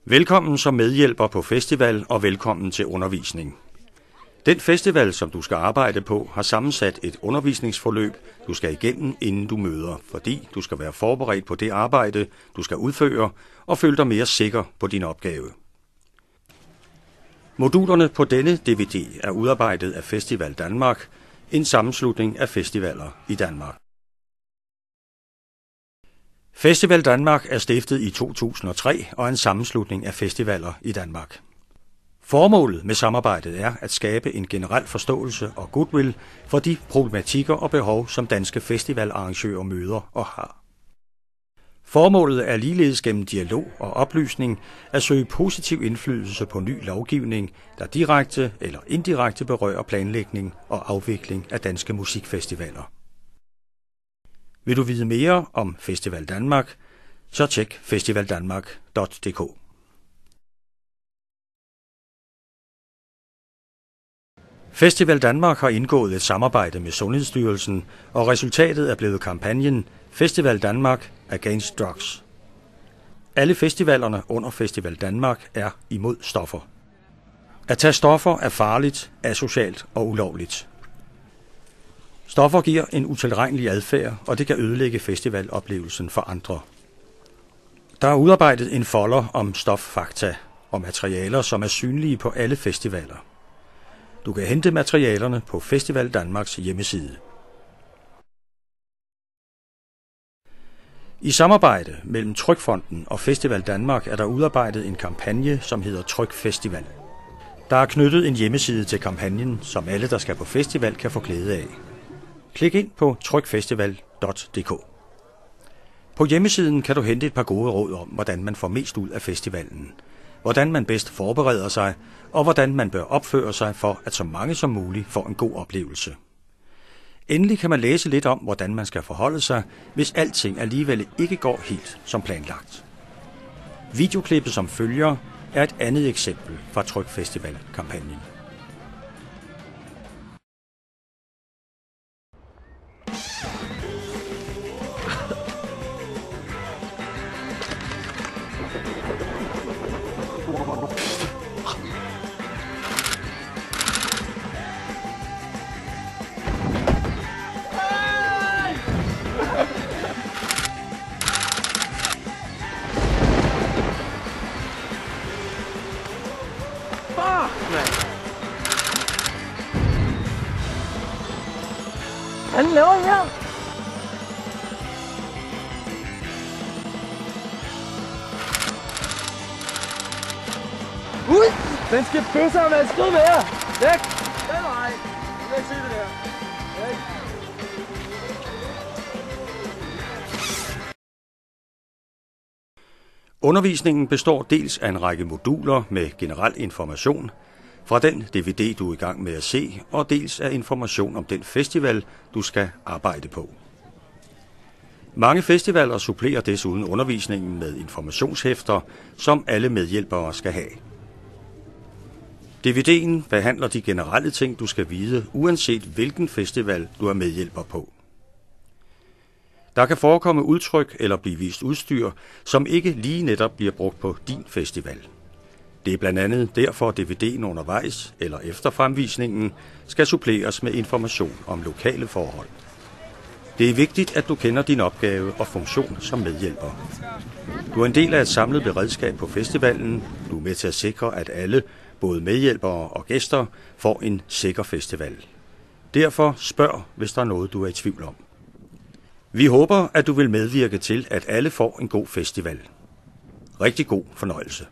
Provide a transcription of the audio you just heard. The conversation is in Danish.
Velkommen som medhjælper på festival og velkommen til undervisning. Den festival, som du skal arbejde på, har sammensat et undervisningsforløb, du skal igennem, inden du møder, fordi du skal være forberedt på det arbejde, du skal udføre, og føle dig mere sikker på din opgave. Modulerne på denne DVD er udarbejdet af Festival Danmark, en sammenslutning af festivaler i Danmark. Festival Danmark er stiftet i 2003 og er en sammenslutning af festivaler i Danmark. Formålet med samarbejdet er at skabe en generel forståelse og goodwill for de problematikker og behov, som danske festivalarrangører møder og har. Formålet er ligeledes gennem dialog og oplysning at søge positiv indflydelse på ny lovgivning, der direkte eller indirekte berører planlægning og afvikling af danske musikfestivaler. Vil du vide mere om Festival Danmark, så tjek festivaldanmark.dk. Festival Danmark har indgået et samarbejde med Sundhedsstyrelsen, og resultatet er blevet kampagnen Festival Danmark Against Drugs. Alle festivalerne under Festival Danmark er imod stoffer. At tage stoffer er farligt, asocialt og ulovligt. Stoffer giver en utilregnelig adfærd, og det kan ødelægge festivaloplevelsen for andre. Der er udarbejdet en folder om stoffakta og materialer, som er synlige på alle festivaler. Du kan hente materialerne på Festival Danmarks hjemmeside. I samarbejde mellem Trykfonden og Festival Danmark er der udarbejdet en kampagne, som hedder Tryk Festival. Der er knyttet en hjemmeside til kampagnen, som alle, der skal på festival, kan få glæde af. Klik ind på trykfestival.dk. På hjemmesiden kan du hente et par gode råd om, hvordan man får mest ud af festivalen, hvordan man bedst forbereder sig, og hvordan man bør opføre sig for, at så mange som muligt får en god oplevelse. Endelig kan man læse lidt om, hvordan man skal forholde sig, hvis alting alligevel ikke går helt som planlagt. Videoklippet som følger er et andet eksempel fra Tryk Festival-kampagnen. Hvad laver I her? Ud! Den skal pisse af med skud med jer! Væk! Nej! Jeg vil ikke se det der. Væk! Undervisningen består dels af en række moduler med generel information fra den DVD, du er i gang med at se, og dels af information om den festival, du skal arbejde på. Mange festivaler supplerer desuden undervisningen med informationshæfter, som alle medhjælpere skal have. DVD'en behandler de generelle ting, du skal vide, uanset hvilken festival du er medhjælper på. Der kan forekomme udtryk eller blive vist udstyr, som ikke lige netop bliver brugt på din festival. Det er blandt andet derfor, at DVD'en undervejs eller efter fremvisningen skal suppleres med information om lokale forhold. Det er vigtigt, at du kender din opgave og funktion som medhjælper. Du er en del af et samlet beredskab på festivalen. Du er med til at sikre, at alle, både medhjælpere og gæster, får en sikker festival. Derfor spørg, hvis der er noget, du er i tvivl om. Vi håber, at du vil medvirke til, at alle får en god festival. Rigtig god fornøjelse.